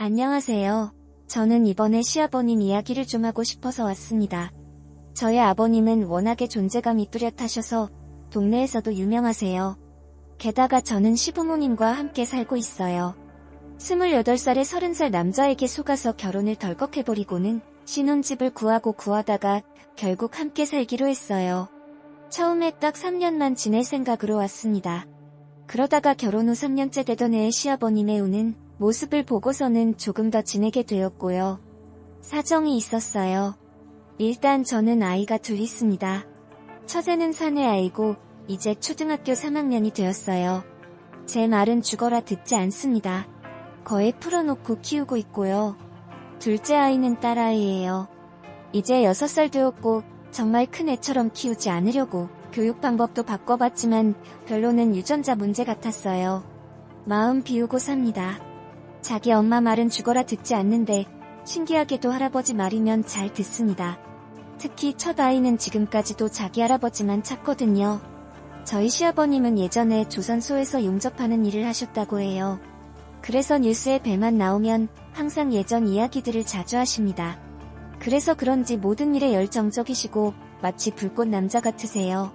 안녕하세요. 저는 이번에 시아버님 이야기를 좀 하고 싶어서 왔습니다. 저희 아버님은 워낙에 존재감이 뚜렷하셔서 동네에서도 유명하세요. 게다가 저는 시부모님과 함께 살고 있어요. 28살에 30살 남자에게 속아서 결혼을 덜컥해버리고는 신혼집을 구하다가 결국 함께 살기로 했어요. 처음에 딱 3년만 지낼 생각으로 왔습니다. 그러다가 결혼 후 3년째 되던 해에 시아버님의 우는 모습을 보고서는 조금 더 지내게 되었고요. 사정이 있었어요. 일단 저는 아이가 둘 있습니다. 첫째는 사내 아이고 이제 초등학교 3학년이 되었어요. 제 말은 죽어라 듣지 않습니다. 거의 풀어놓고 키우고 있고요. 둘째 아이는 딸아이예요. 이제 6살 되었고 정말 큰 애처럼 키우지 않으려고 교육 방법도 바꿔봤지만 별로는 유전자 문제 같았어요. 마음 비우고 삽니다. 자기 엄마 말은 죽어라 듣지 않는데 신기하게도 할아버지 말이면 잘 듣습니다. 특히 첫 아이는 지금까지도 자기 할아버지만 찾거든요. 저희 시아버님은 예전에 조선소에서 용접하는 일을 하셨다고 해요. 그래서 뉴스에 배만 나오면 항상 예전 이야기들을 자주 하십니다. 그래서 그런지 모든 일에 열정적이시고 마치 불꽃 남자 같으세요.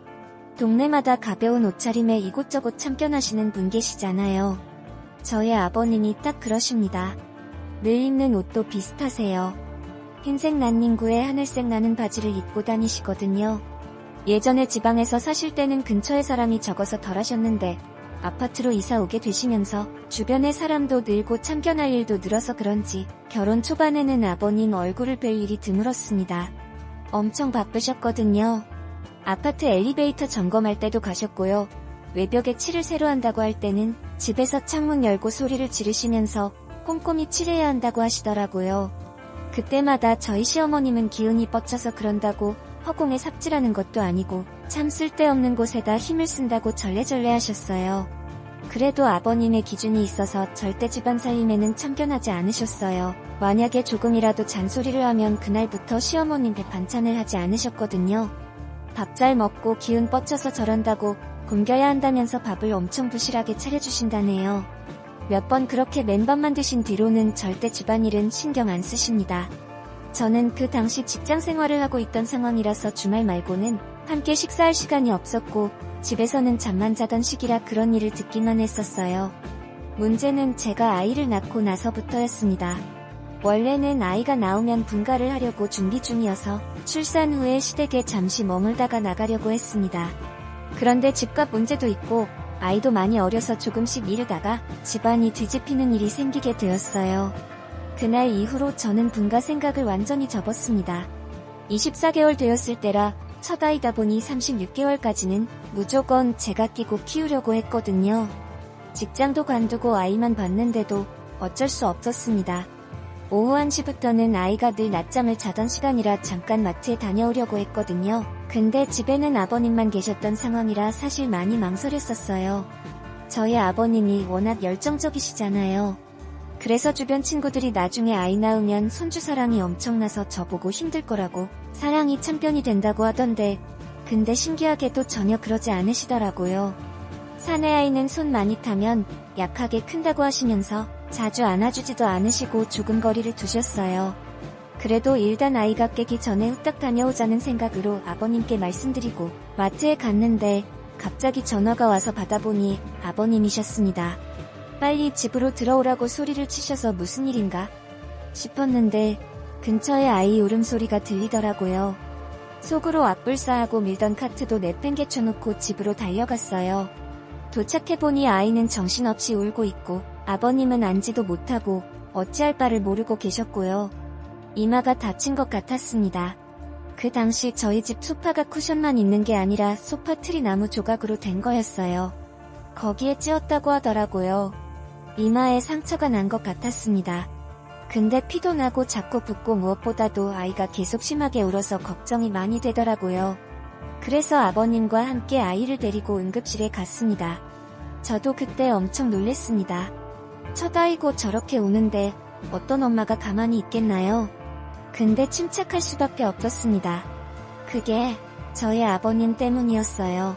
동네마다 가벼운 옷차림에 이곳저곳 참견하시는 분 계시잖아요. 저희 아버님이 딱 그러십니다. 늘 입는 옷도 비슷하세요. 흰색 난닝구에 하늘색 나는 바지를 입고 다니시거든요. 예전에 지방에서 사실 때는 근처에 사람이 적어서 덜 하셨는데 아파트로 이사 오게 되시면서 주변의 사람도 늘고 참견할 일도 늘어서 그런지 결혼 초반에는 아버님 얼굴을 뵐 일이 드물었습니다. 엄청 바쁘셨거든요. 아파트 엘리베이터 점검할 때도 가셨고요. 외벽에 칠을 새로 한다고 할 때는 집에서 창문 열고 소리를 지르시면서 꼼꼼히 칠해야 한다고 하시더라고요. 그때마다 저희 시어머님은 기운이 뻗쳐서 그런다고 허공에 삽질하는 것도 아니고 참 쓸데없는 곳에다 힘을 쓴다고 절레절레 하셨어요. 그래도 아버님의 기준이 있어서 절대 집안 살림에는 참견하지 않으셨어요. 만약에 조금이라도 잔소리를 하면 그날부터 시어머님 배 반찬을 하지 않으셨거든요. 밥 잘 먹고 기운 뻗쳐서 저런다고 굶겨야 한다면서 밥을 엄청 부실하게 차려주신다네요. 몇 번 그렇게 맨밥만 드신 뒤로는 절대 집안일은 신경 안 쓰십니다. 저는 그 당시 직장 생활을 하고 있던 상황이라서 주말 말고는 함께 식사할 시간이 없었고 집에서는 잠만 자던 시기라 그런 일을 듣기만 했었어요. 문제는 제가 아이를 낳고 나서부터였습니다. 원래는 아이가 나오면 분가를 하려고 준비 중이어서 출산 후에 시댁에 잠시 머물다가 나가려고 했습니다. 그런데 집값 문제도 있고 아이도 많이 어려서 조금씩 미루다가 집안이 뒤집히는 일이 생기게 되었어요. 그날 이후로 저는 분가 생각을 완전히 접었습니다. 24개월 되었을 때라 첫 아이다 보니 36개월까지는 무조건 제가 끼고 키우려고 했거든요. 직장도 관두고 아이만 봤는데도 어쩔 수 없었습니다. 오후 1시부터는 아이가 늘 낮잠을 자던 시간이라 잠깐 마트에 다녀오려고 했거든요. 근데 집에는 아버님만 계셨던 상황이라 사실 많이 망설였었어요. 저희 아버님이 워낙 열정적이시잖아요. 그래서 주변 친구들이 나중에 아이 낳으면 손주 사랑이 엄청나서 저보고 힘들 거라고 사랑이 참견이 된다고 하던데 근데 신기하게도 전혀 그러지 않으시더라고요. 사내 아이는 손 많이 타면 약하게 큰다고 하시면서 자주 안아주지도 않으시고 조금 거리를 두셨어요. 그래도 일단 아이가 깨기 전에 후딱 다녀오자는 생각으로 아버님께 말씀드리고 마트에 갔는데 갑자기 전화가 와서 받아보니 아버님이셨습니다. 빨리 집으로 들어오라고 소리를 치셔서 무슨 일인가 싶었는데 근처에 아이 울음소리가 들리더라고요. 속으로 앞불싸하고 밀던 카트도 내팽개쳐놓고 집으로 달려갔어요. 도착해보니 아이는 정신없이 울고 있고 아버님은 앉지도 못하고 어찌할 바를 모르고 계셨고요. 이마가 다친 것 같았습니다. 그 당시 저희 집 소파가 쿠션만 있는 게 아니라 소파 틀이 나무 조각으로 된 거였어요. 거기에 찧었다고 하더라고요. 이마에 상처가 난 것 같았습니다. 근데 피도 나고 자꾸 붓고 무엇보다도 아이가 계속 심하게 울어서 걱정이 많이 되더라고요. 그래서 아버님과 함께 아이를 데리고 응급실에 갔습니다. 저도 그때 엄청 놀랬습니다. 첫 아이고 저렇게 우는데 어떤 엄마가 가만히 있겠나요? 근데 침착할 수밖에 없었습니다. 그게 저희 아버님 때문이었어요.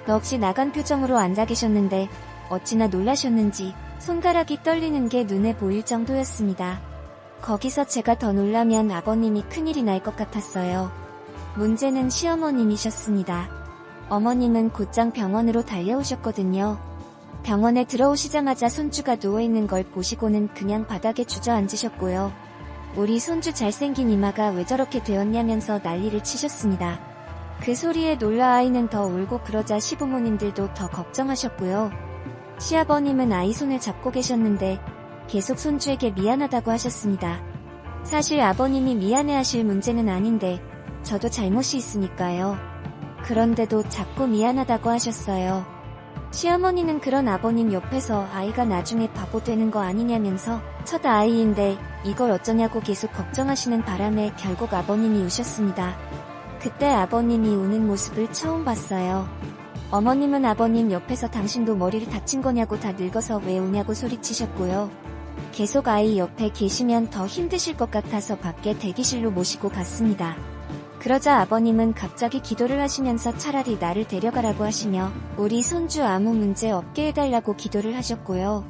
넋이 나간 표정으로 앉아 계셨는데 어찌나 놀라셨는지 손가락이 떨리는 게 눈에 보일 정도였습니다. 거기서 제가 더 놀라면 아버님이 큰일이 날 것 같았어요. 문제는 시어머님이셨습니다. 어머님은 곧장 병원으로 달려오셨거든요. 병원에 들어오시자마자 손주가 누워있는 걸 보시고는 그냥 바닥에 주저앉으셨고요. 우리 손주 잘생긴 이마가 왜 저렇게 되었냐면서 난리를 치셨습니다. 그 소리에 놀라 아이는 더 울고 그러자 시부모님들도 더 걱정하셨고요. 시아버님은 아이 손을 잡고 계셨는데 계속 손주에게 미안하다고 하셨습니다. 사실 아버님이 미안해하실 문제는 아닌데 저도 잘못이 있으니까요. 그런데도 자꾸 미안하다고 하셨어요. 시어머니는 그런 아버님 옆에서 아이가 나중에 바보 되는 거 아니냐면서 첫 아이인데 이걸 어쩌냐고 계속 걱정하시는 바람에 결국 아버님이 우셨습니다. 그때 아버님이 우는 모습을 처음 봤어요. 어머님은 아버님 옆에서 당신도 머리를 다친 거냐고 다 늙어서 왜 우냐고 소리치셨고요. 계속 아이 옆에 계시면 더 힘드실 것 같아서 밖에 대기실로 모시고 갔습니다. 그러자 아버님은 갑자기 기도를 하시면서 차라리 나를 데려가라고 하시며 우리 손주 아무 문제 없게 해달라고 기도를 하셨고요.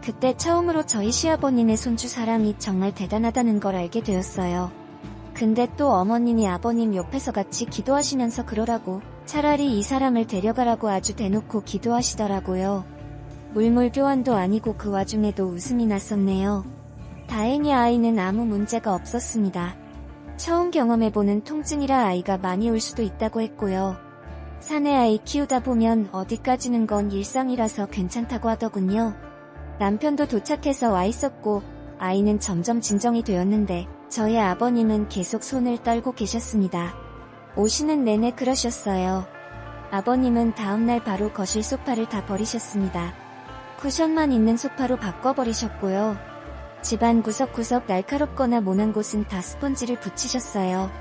그때 처음으로 저희 시아버님의 손주 사랑이 정말 대단하다는 걸 알게 되었어요. 근데 또 어머님이 아버님 옆에서 같이 기도하시면서 그러라고 차라리 이 사람을 데려가라고 아주 대놓고 기도하시더라고요. 물물교환도 아니고 그 와중에도 웃음이 났었네요. 다행히 아이는 아무 문제가 없었습니다. 처음 경험해보는 통증이라 아이가 많이 울 수도 있다고 했고요. 사내 아이 키우다 보면 어디까지는 건 일상이라서 괜찮다고 하더군요. 남편도 도착해서 와 있었고 아이는 점점 진정이 되었는데 저희 아버님은 계속 손을 떨고 계셨습니다. 오시는 내내 그러셨어요. 아버님은 다음날 바로 거실 소파를 다 버리셨습니다. 쿠션만 있는 소파로 바꿔버리셨고요. 집안 구석구석 날카롭거나 모난 곳은 다 스펀지를 붙이셨어요.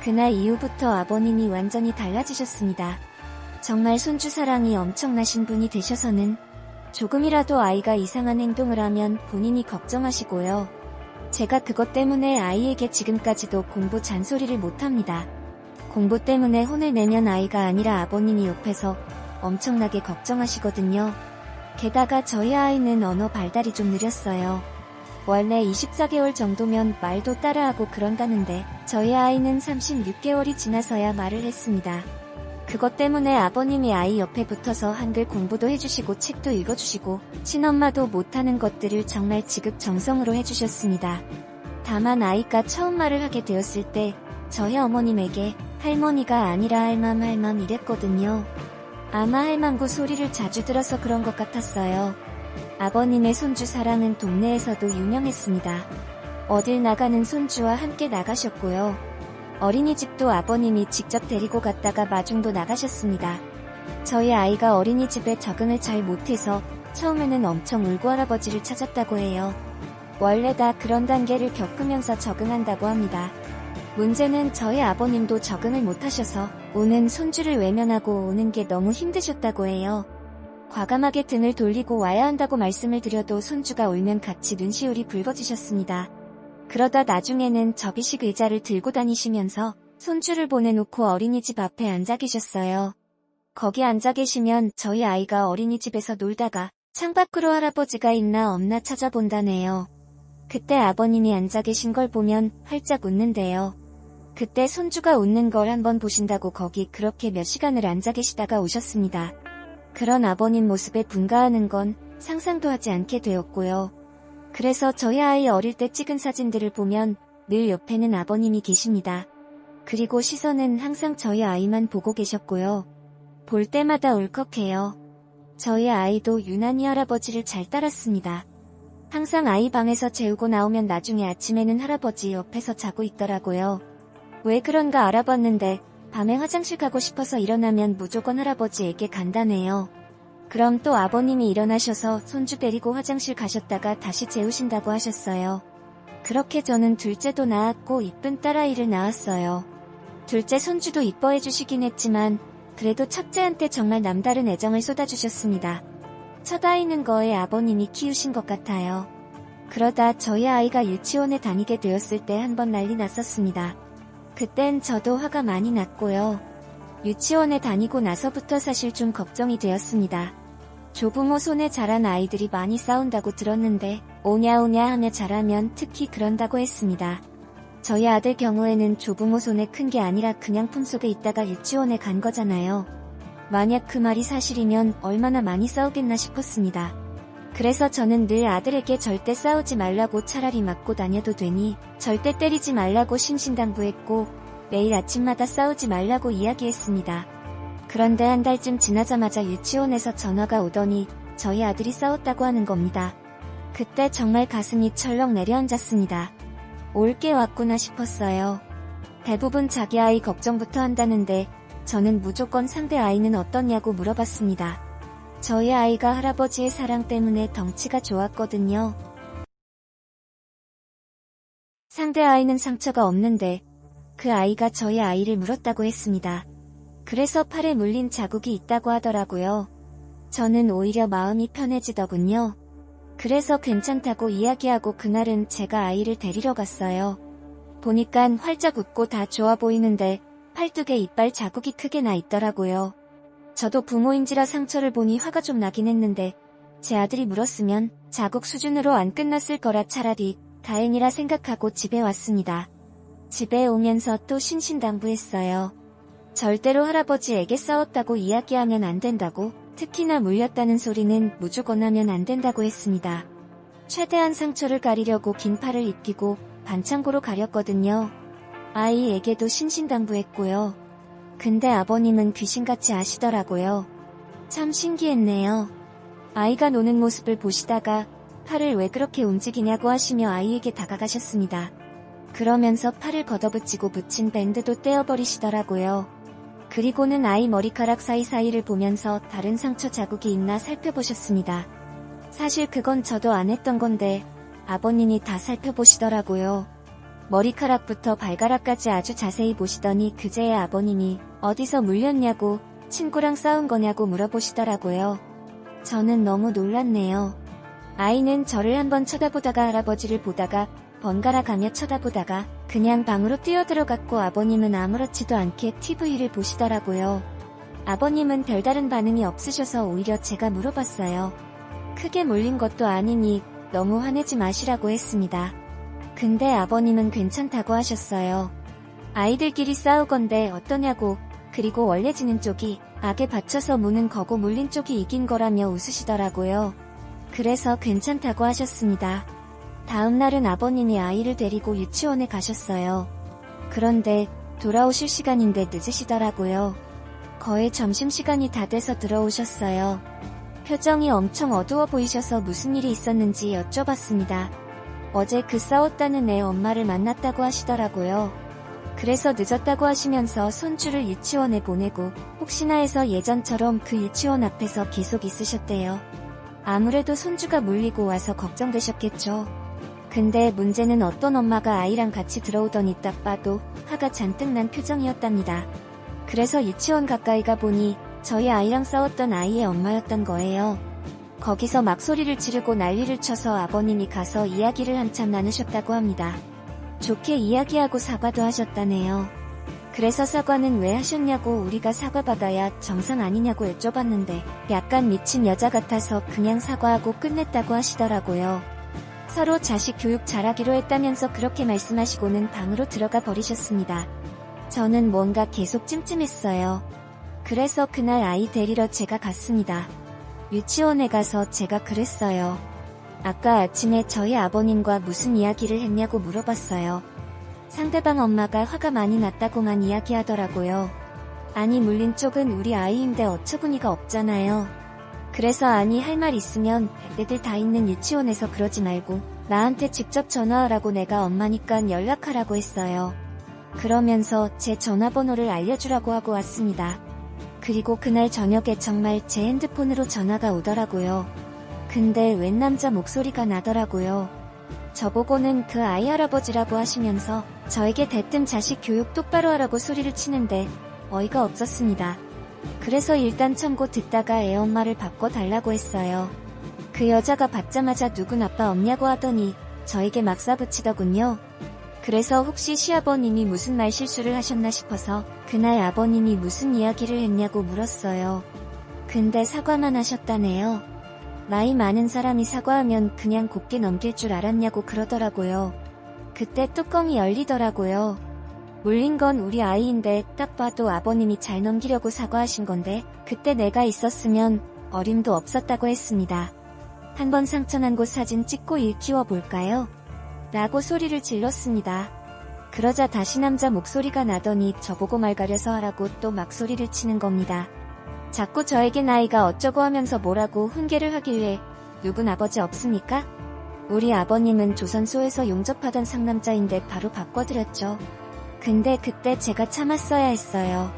그날 이후부터 아버님이 완전히 달라지셨습니다. 정말 손주 사랑이 엄청나신 분이 되셔서는 조금이라도 아이가 이상한 행동을 하면 본인이 걱정하시고요. 제가 그것 때문에 아이에게 지금까지도 공부 잔소리를 못합니다. 공부 때문에 혼을 내면 아이가 아니라 아버님이 옆에서 엄청나게 걱정하시거든요. 게다가 저희 아이는 언어 발달이 좀 느렸어요. 원래 24개월 정도면 말도 따라하고 그런다는데 저희 아이는 36개월이 지나서야 말을 했습니다. 그것 때문에 아버님이 아이 옆에 붙어서 한글 공부도 해주시고 책도 읽어주시고 친엄마도 못하는 것들을 정말 지극정성으로 해주셨습니다. 다만 아이가 처음 말을 하게 되었을 때 저희 어머님에게 할머니가 아니라 할맘 이랬거든요. 아마 할망구 소리를 자주 들어서 그런 것 같았어요. 아버님의 손주 사랑은 동네에서도 유명했습니다. 어딜 나가는 손주와 함께 나가셨고요. 어린이집도 아버님이 직접 데리고 갔다가 마중도 나가셨습니다. 저희 아이가 어린이집에 적응을 잘 못해서 처음에는 엄청 울고 할아버지를 찾았다고 해요. 원래 다 그런 단계를 겪으면서 적응한다고 합니다. 문제는 저희 아버님도 적응을 못하셔서 우는 손주를 외면하고 오는 게 너무 힘드셨다고 해요. 과감하게 등을 돌리고 와야 한다고 말씀을 드려도 손주가 울면 같이 눈시울이 붉어지셨습니다. 그러다 나중에는 접이식 의자를 들고 다니시면서 손주를 보내놓고 어린이집 앞에 앉아 계셨어요. 거기 앉아 계시면 저희 아이가 어린이집에서 놀다가 창밖으로 할아버지가 있나 없나 찾아본다네요. 그때 아버님이 앉아 계신 걸 보면 활짝 웃는데요. 그때 손주가 웃는 걸 한번 보신다고 거기 그렇게 몇 시간을 앉아 계시다가 오셨습니다. 그런 아버님 모습에 분가하는 건 상상도 하지 않게 되었고요. 그래서 저희 아이 어릴 때 찍은 사진들을 보면 늘 옆에는 아버님이 계십니다. 그리고 시선은 항상 저희 아이만 보고 계셨고요. 볼 때마다 울컥해요. 저희 아이도 유난히 할아버지를 잘 따랐습니다. 항상 아이 방에서 재우고 나오면 나중에 아침에는 할아버지 옆에서 자고 있더라고요. 왜 그런가 알아봤는데 밤에 화장실 가고 싶어서 일어나면 무조건 할아버지에게 간다네요. 그럼 또 아버님이 일어나셔서 손주 데리고 화장실 가셨다가 다시 재우신다고 하셨어요. 그렇게 저는 둘째도 낳았고 이쁜 딸아이를 낳았어요. 둘째 손주도 이뻐해 주시긴 했지만 그래도 첫째한테 정말 남다른 애정을 쏟아주셨습니다. 첫 아이는 거의 아버님이 키우신 것 같아요. 그러다 저희 아이가 유치원에 다니게 되었을 때 한번 난리 났었습니다. 그땐 저도 화가 많이 났고요. 유치원에 다니고 나서부터 사실 좀 걱정이 되었습니다. 조부모 손에 자란 아이들이 많이 싸운다고 들었는데 오냐오냐 하며 자라면 특히 그런다고 했습니다. 저희 아들 경우에는 조부모 손에 큰 게 아니라 그냥 품속에 있다가 유치원에 간 거잖아요. 만약 그 말이 사실이면 얼마나 많이 싸우겠나 싶었습니다. 그래서 저는 늘 아들에게 절대 싸우지 말라고 차라리 맞고 다녀도 되니 절대 때리지 말라고 신신당부했고 매일 아침마다 싸우지 말라고 이야기했습니다. 그런데 한 달쯤 지나자마자 유치원에서 전화가 오더니 저희 아들이 싸웠다고 하는 겁니다. 그때 정말 가슴이 철렁 내려앉았습니다. 올 게 왔구나 싶었어요. 대부분 자기 아이 걱정부터 한다는데 저는 무조건 상대 아이는 어떠냐고 물어봤습니다. 저희 아이가 할아버지의 사랑 때문에 덩치가 좋았거든요. 상대 아이는 상처가 없는데 그 아이가 저희 아이를 물었다고 했습니다. 그래서 팔에 물린 자국이 있다고 하더라고요. 저는 오히려 마음이 편해지더군요. 그래서 괜찮다고 이야기하고 그날은 제가 아이를 데리러 갔어요. 보니깐 활짝 웃고 다 좋아 보이는데 팔뚝에 이빨 자국이 크게 나 있더라고요. 저도 부모인지라 상처를 보니 화가 좀 나긴 했는데 제 아들이 물었으면 자국 수준으로 안 끝났을 거라 차라리 다행이라 생각하고 집에 왔습니다. 집에 오면서 또 신신당부했어요. 절대로 할아버지에게 싸웠다고 이야기하면 안 된다고, 특히나 물렸다는 소리는 무조건 하면 안 된다고 했습니다. 최대한 상처를 가리려고 긴 팔을 입히고 반창고로 가렸거든요. 아이에게도 신신당부했고요. 근데 아버님은 귀신같이 아시더라고요. 참 신기했네요. 아이가 노는 모습을 보시다가 팔을 왜 그렇게 움직이냐고 하시며 아이에게 다가가셨습니다. 그러면서 팔을 걷어붙이고 붙인 밴드도 떼어버리시더라고요. 그리고는 아이 머리카락 사이사이를 보면서 다른 상처 자국이 있나 살펴보셨습니다. 사실 그건 저도 안 했던 건데 아버님이 다 살펴보시더라고요. 머리카락부터 발가락까지 아주 자세히 보시더니 그제야 아버님이 어디서 물렸냐고, 친구랑 싸운 거냐고 물어보시더라고요. 저는 너무 놀랐네요. 아이는 저를 한번 쳐다보다가 할아버지를 보다가 번갈아 가며 쳐다보다가 그냥 방으로 뛰어들어갔고 아버님은 아무렇지도 않게 TV를 보시더라고요. 아버님은 별다른 반응이 없으셔서 오히려 제가 물어봤어요. 크게 물린 것도 아니니 너무 화내지 마시라고 했습니다. 근데 아버님은 괜찮다고 하셨어요. 아이들끼리 싸우건데 어떠냐고, 그리고 원래 지는 쪽이 악에 받쳐서 무는 거고 물린 쪽이 이긴 거라며 웃으시더라고요. 그래서 괜찮다고 하셨습니다. 다음 날은 아버님이 아이를 데리고 유치원에 가셨어요. 그런데 돌아오실 시간인데 늦으시더라고요. 거의 점심시간이 다 돼서 들어오셨어요. 표정이 엄청 어두워 보이셔서 무슨 일이 있었는지 여쭤봤습니다. 어제 그 싸웠다는 애 엄마를 만났다고 하시더라고요. 그래서 늦었다고 하시면서 손주를 유치원에 보내고 혹시나 해서 예전처럼 그 유치원 앞에서 계속 있으셨대요. 아무래도 손주가 물리고 와서 걱정되셨겠죠. 근데 문제는 어떤 엄마가 아이랑 같이 들어오더니 딱 봐도 화가 잔뜩 난 표정이었답니다. 그래서 유치원 가까이 가보니 저희 아이랑 싸웠던 아이의 엄마였던 거예요. 거기서 막 소리를 지르고 난리를 쳐서 아버님이 가서 이야기를 한참 나누셨다고 합니다. 좋게 이야기하고 사과도 하셨다네요. 그래서 사과는 왜 하셨냐고 우리가 사과받아야 정상 아니냐고 여쭤봤는데 약간 미친 여자 같아서 그냥 사과하고 끝냈다고 하시더라고요. 서로 자식 교육 잘하기로 했다면서 그렇게 말씀하시고는 방으로 들어가 버리셨습니다. 저는 뭔가 계속 찜찜했어요. 그래서 그날 아이 데리러 제가 갔습니다. 유치원에 가서 제가 그랬어요. 아까 아침에 저희 아버님과 무슨 이야기를 했냐고 물어봤어요. 상대방 엄마가 화가 많이 났다고만 이야기하더라고요. 아니 물린 쪽은 우리 아이인데 어처구니가 없잖아요. 그래서 아니 할 말 있으면 애들 다 있는 유치원에서 그러지 말고 나한테 직접 전화하라고 내가 엄마니깐 연락하라고 했어요. 그러면서 제 전화번호를 알려주라고 하고 왔습니다. 그리고 그날 저녁에 정말 제 핸드폰으로 전화가 오더라고요. 근데 웬 남자 목소리가 나더라고요. 저보고는 그 아이 할아버지라고 하시면서 저에게 대뜸 자식 교육 똑바로 하라고 소리를 치는데 어이가 없었습니다. 그래서 일단 참고 듣다가 애 엄마를 바꿔달라고 했어요. 그 여자가 받자마자 누군 아빠 없냐고 하더니 저에게 막 싸붙이더군요. 그래서 혹시 시아버님이 무슨 말 실수를 하셨나 싶어서 그날 아버님이 무슨 이야기를 했냐고 물었어요. 근데 사과만 하셨다네요. 나이 많은 사람이 사과하면 그냥 곱게 넘길 줄 알았냐고 그러더라고요. 그때 뚜껑이 열리더라고요. 물린 건 우리 아이인데 딱 봐도 아버님이 잘 넘기려고 사과하신 건데 그때 내가 있었으면 어림도 없었다고 했습니다. 한번 상처난 곳 사진 찍고 일키워 볼까요? 라고 소리를 질렀습니다. 그러자 다시 남자 목소리가 나더니 저보고 말 가려서 하라고 또 막 소리를 치는 겁니다. 자꾸 저에게 나이가 어쩌고 하면서 뭐라고 훈계를 하길래 누군 아버지 없습니까? 우리 아버님은 조선소에서 용접하던 상남자인데 바로 바꿔드렸죠. 근데 그때 제가 참았어야 했어요.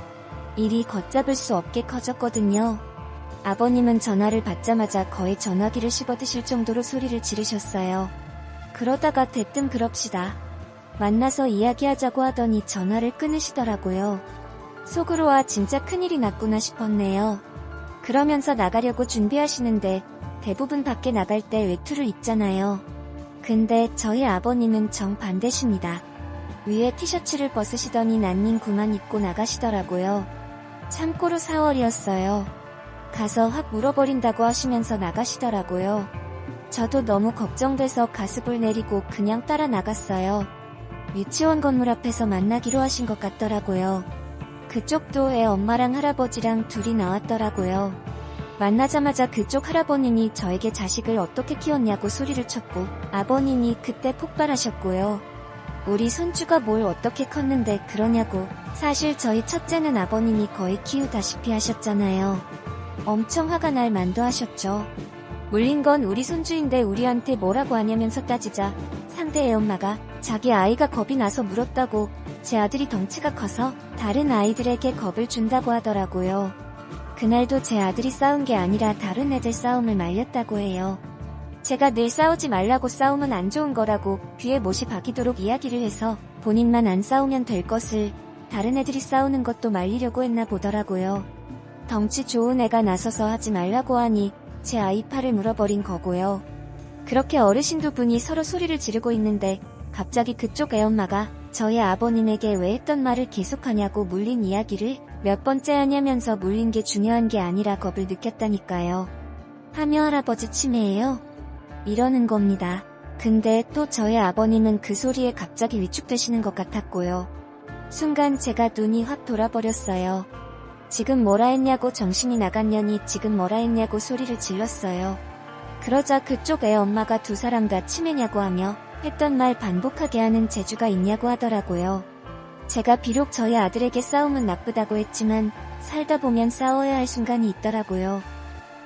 일이 걷잡을 수 없게 커졌거든요. 아버님은 전화를 받자마자 거의 전화기를 씹어드실 정도로 소리를 지르셨어요. 그러다가 대뜸 그럽시다. 만나서 이야기하자고 하더니 전화를 끊으시더라고요. 속으로 와 진짜 큰일이 났구나 싶었네요. 그러면서 나가려고 준비하시는데 대부분 밖에 나갈 때 외투를 입잖아요. 근데 저희 아버님은 정반대십니다. 위에 티셔츠를 벗으시더니 난닝구만 입고 나가시더라고요. 참고로 4월이었어요. 가서 확 물어버린다고 하시면서 나가시더라고요. 저도 너무 걱정돼서 가습을 내리고 그냥 따라 나갔어요. 유치원 건물 앞에서 만나기로 하신 것 같더라고요. 그쪽도 애 엄마랑 할아버지랑 둘이 나왔더라고요. 만나자마자 그쪽 할아버님이 저에게 자식을 어떻게 키웠냐고 소리를 쳤고 아버님이 그때 폭발하셨고요. 우리 손주가 뭘 어떻게 컸는데 그러냐고. 사실 저희 첫째는 아버님이 거의 키우다시피 하셨잖아요. 엄청 화가 날 만도 하셨죠. 물린 건 우리 손주인데 우리한테 뭐라고 하냐면서 따지자 상대 애엄마가 자기 아이가 겁이 나서 물었다고 제 아들이 덩치가 커서 다른 아이들에게 겁을 준다고 하더라고요. 그날도 제 아들이 싸운 게 아니라 다른 애들 싸움을 말렸다고 해요. 제가 늘 싸우지 말라고 싸움은 안 좋은 거라고 귀에 못이 박이도록 이야기를 해서 본인만 안 싸우면 될 것을 다른 애들이 싸우는 것도 말리려고 했나 보더라고요. 덩치 좋은 애가 나서서 하지 말라고 하니 제 아이 팔을 물어버린 거고요. 그렇게 어르신 두 분이 서로 소리를 지르고 있는데 갑자기 그쪽 애엄마가 저희 아버님에게 왜 했던 말을 계속하냐고 물린 이야기를 몇 번째 하냐면서 물린 게 중요한 게 아니라 겁을 느꼈다니까요. 하며 할아버지 치매예요? 이러는 겁니다. 근데 또 저희 아버님은 그 소리에 갑자기 위축되시는 것 같았고요. 순간 제가 눈이 확 돌아버렸어요. 지금 뭐라 했냐고 정신이 나갔냐니 지금 뭐라 했냐고 소리를 질렀어요. 그러자 그쪽 애 엄마가 두 사람 다 치매냐고 하며 했던 말 반복하게 하는 재주가 있냐고 하더라고요. 제가 비록 저희 아들에게 싸움은 나쁘다고 했지만 살다 보면 싸워야 할 순간이 있더라고요.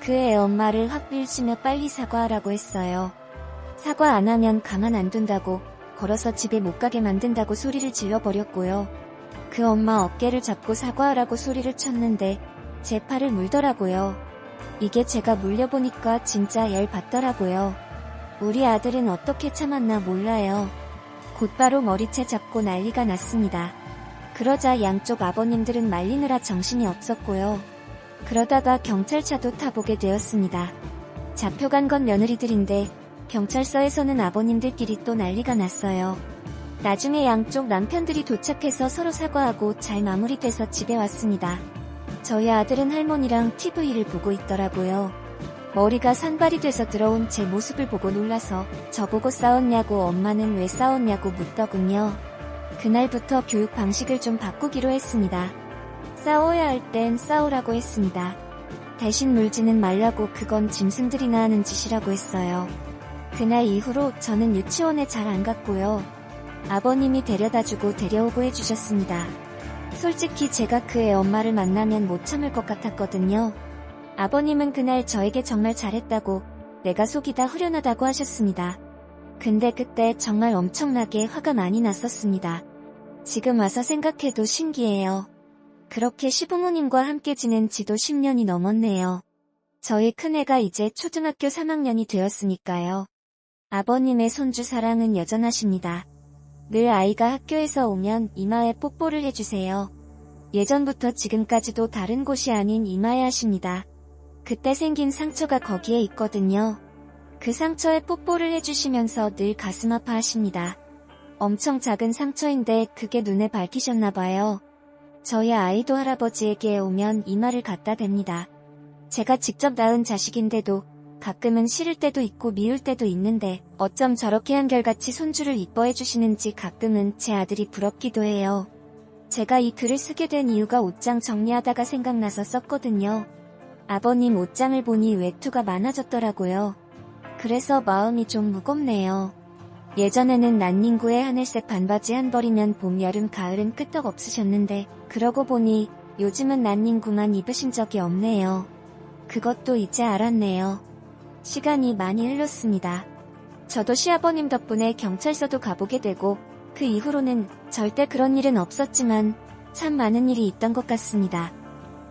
그 애 엄마를 확 빌시며 빨리 사과하라고 했어요. 사과 안 하면 가만 안 둔다고 걸어서 집에 못 가게 만든다고 소리를 질러버렸고요. 그 엄마 어깨를 잡고 사과하라고 소리를 쳤는데 제 팔을 물더라고요. 이게 제가 물려보니까 진짜 열 받더라고요. 우리 아들은 어떻게 참았나 몰라요. 곧바로 머리채 잡고 난리가 났습니다. 그러자 양쪽 아버님들은 말리느라 정신이 없었고요. 그러다가 경찰차도 타보게 되었습니다. 잡혀간 건 며느리들인데 경찰서에서는 아버님들끼리 또 난리가 났어요. 나중에 양쪽 남편들이 도착해서 서로 사과하고 잘 마무리돼서 집에 왔습니다. 저희 아들은 할머니랑 TV를 보고 있더라고요. 머리가 산발이 돼서 들어온 제 모습을 보고 놀라서 저보고 싸웠냐고 엄마는 왜 싸웠냐고 묻더군요. 그날부터 교육 방식을 좀 바꾸기로 했습니다. 싸워야 할 땐 싸우라고 했습니다. 대신 물지는 말라고 그건 짐승들이나 하는 짓이라고 했어요. 그날 이후로 저는 유치원에 잘 안 갔고요. 아버님이 데려다주고 데려오고 해주셨습니다. 솔직히 제가 그 애 엄마를 만나면 못 참을 것 같았거든요. 아버님은 그날 저에게 정말 잘했다고 내가 속이 다 후련하다고 하셨습니다. 근데 그때 정말 엄청나게 화가 많이 났었습니다. 지금 와서 생각해도 신기해요. 그렇게 시부모님과 함께 지낸 지도 10년이 넘었네요. 저희 큰애가 이제 초등학교 3학년이 되었으니까요. 아버님의 손주 사랑은 여전하십니다. 늘 아이가 학교에서 오면 이마에 뽀뽀를 해주세요. 예전부터 지금까지도 다른 곳이 아닌 이마에 하십니다. 그때 생긴 상처가 거기에 있거든요. 그 상처에 뽀뽀를 해주시면서 늘 가슴 아파하십니다. 엄청 작은 상처인데 그게 눈에 밝히셨나봐요. 저희 아이도 할아버지에게 오면 이마를 갖다 댑니다. 제가 직접 낳은 자식인데도 가끔은 싫을 때도 있고 미울 때도 있는데 어쩜 저렇게 한결같이 손주를 이뻐해 주시는지 가끔은 제 아들이 부럽기도 해요. 제가 이 글을 쓰게 된 이유가 옷장 정리하다가 생각나서 썼거든요. 아버님 옷장을 보니 외투가 많아졌더라고요. 그래서 마음이 좀 무겁네요. 예전에는 난닝구의 하늘색 반바지 한 벌이면 봄, 여름, 가을은 끄떡 없으셨는데 그러고 보니 요즘은 난닝구만 입으신 적이 없네요. 그것도 이제 알았네요. 시간이 많이 흘렀습니다. 저도 시아버님 덕분에 경찰서도 가보게 되고 그 이후로는 절대 그런 일은 없었지만 참 많은 일이 있던 것 같습니다.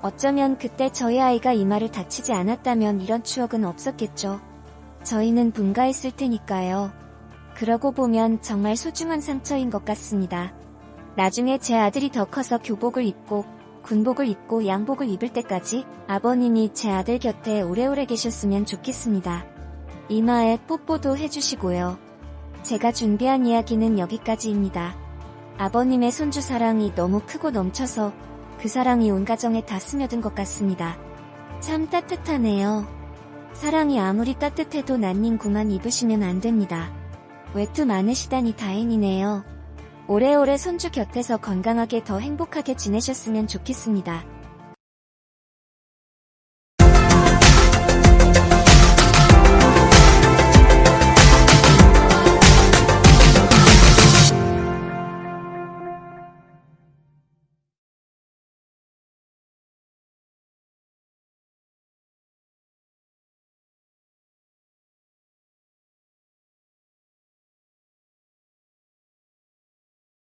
어쩌면 그때 저희 아이가 이마를 다치지 않았다면 이런 추억은 없었겠죠. 저희는 분가했을 테니까요. 그러고 보면 정말 소중한 상처인 것 같습니다. 나중에 제 아들이 더 커서 교복을 입고 군복을 입고 양복을 입을 때까지 아버님이 제 아들 곁에 오래오래 계셨으면 좋겠습니다. 이마에 뽀뽀도 해주시고요. 제가 준비한 이야기는 여기까지입니다. 아버님의 손주 사랑이 너무 크고 넘쳐서 그 사랑이 온 가정에 다 스며든 것 같습니다. 참 따뜻하네요. 사랑이 아무리 따뜻해도 난닝구만 입으시면 안 됩니다. 외투 많으시다니 다행이네요. 오래오래 손주 곁에서 건강하게 더 행복하게 지내셨으면 좋겠습니다.